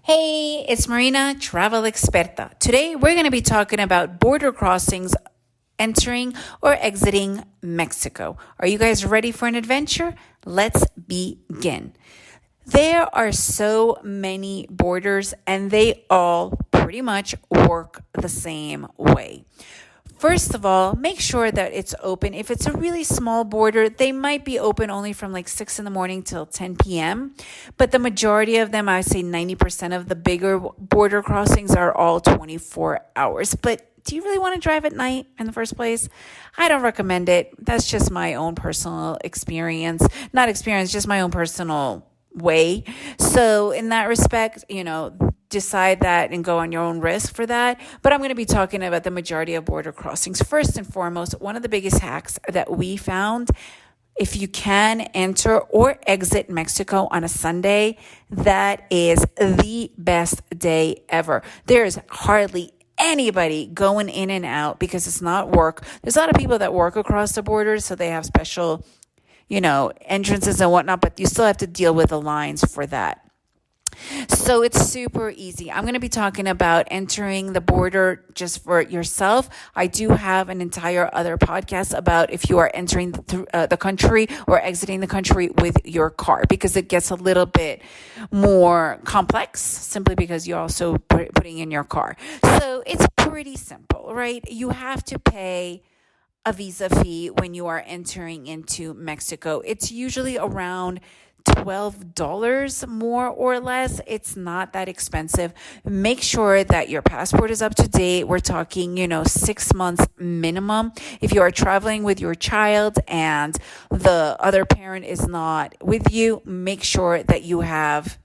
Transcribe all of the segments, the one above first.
Hey, it's Marina, Travel Experta. Today we're going to be talking about border crossings entering or exiting Mexico. Are you guys ready for an adventure? Let's begin. There are so many borders and they all pretty much work the same way. First of all, make sure that it's open. If it's a really small border, they might be open only from like 6 in the morning till 10 p.m. But the majority of them, I would say 90% of the bigger border crossings are all 24 hours. But do you really want to drive at night in the first place? I don't recommend it. That's just my own personal experience. Not experience, just my own personal way. So in that respect, decide that and go on your own risk for that. But I'm going to be talking about the majority of border crossings. First and foremost, one of the biggest hacks that we found, if you can enter or exit Mexico on a Sunday, that is the best day ever. There is hardly anybody going in and out because it's not work. There's a lot of people that work across the borders, so they have special entrances and whatnot, but you still have to deal with the lines for that. So it's super easy. I'm going to be talking about entering the border just for yourself. I do have an entire other podcast about if you are entering the country or exiting the country with your car, because it gets a little bit more complex simply because you're also putting in your car. So it's pretty simple, right? You have to pay a visa fee when you are entering into Mexico. It's usually around $12 more or less. It's not that expensive. Make sure that your passport is up to date. We're talking, 6 months minimum. If you are traveling with your child and the other parent is not with you, make sure that you have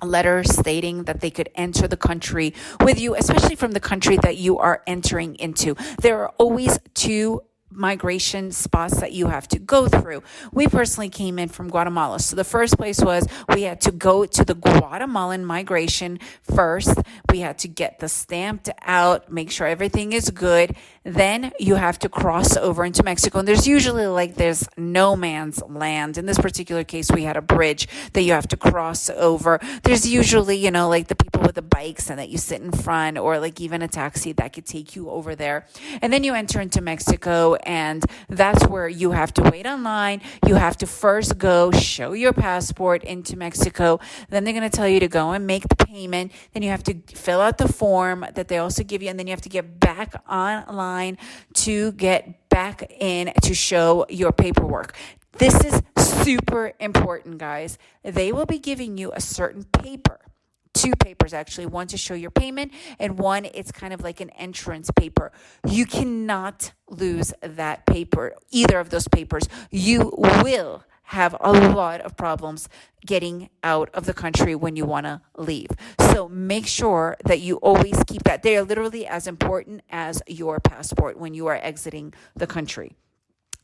a letter stating that they could enter the country with you, especially from the country that you are entering into. There are always two migration spots that you have to go through. We personally came in from Guatemala. So the first place was we had to go to the Guatemalan migration first. We had to get the stamped out, make sure everything is good. Then you have to cross over into Mexico. And there's usually there's no man's land. In this particular case, we had a bridge that you have to cross over. There's usually, the people with the bikes and that you sit in front, or even a taxi that could take you over there. And then you enter into Mexico, and that's where you have to wait online. You have to first go show your passport into Mexico. Then they're going to tell you to go and make the payment. Then you have to fill out the form that they also give you. And then you have to get back online to get back in to show your paperwork. This is super important, guys. They will be giving you a certain paper. 2 papers, actually. One to show your payment, and one, it's kind of like an entrance paper. You cannot lose that paper, either of those papers. You will have a lot of problems getting out of the country when you want to leave. So make sure that you always keep that. They are literally as important as your passport when you are exiting the country.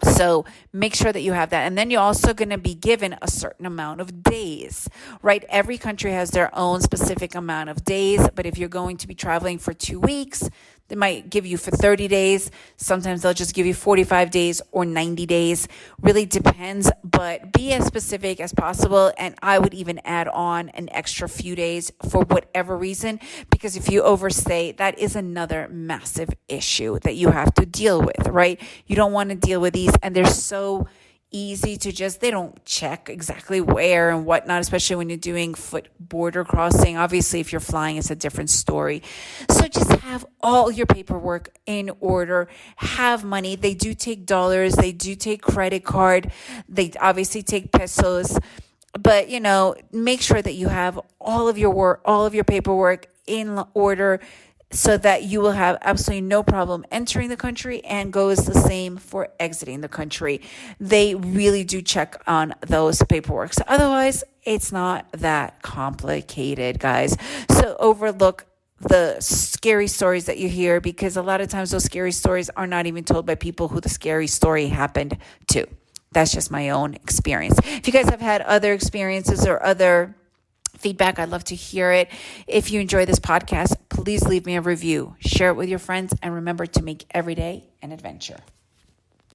So make sure that you have that. And then you're also going to be given a certain amount of days, right? Every country has their own specific amount of days. But if you're going to be traveling for 2 weeks, they might give you for 30 days. Sometimes they'll just give you 45 days or 90 days. Really depends, but be as specific as possible. And I would even add on an extra few days for whatever reason, because if you overstay, that is another massive issue that you have to deal with, right? You don't want to deal with these, and they're so easy to they don't check exactly where and whatnot, especially when you're doing foot border crossing. Obviously, if you're flying, it's a different story. So just have all your paperwork in order. Have money. They do take dollars. They do take credit card. They obviously take pesos. But, make sure that you have all of your paperwork in order, so that you will have absolutely no problem entering the country, and goes the same for exiting the country. They really do check on those paperwork. So otherwise, it's not that complicated, guys. So overlook the scary stories that you hear, because a lot of times those scary stories are not even told by people who the scary story happened to. That's just my own experience. If you guys have had other experiences or other feedback, I'd love to hear it. If you enjoy this podcast, please leave me a review, share it with your friends, and remember to make every day an adventure.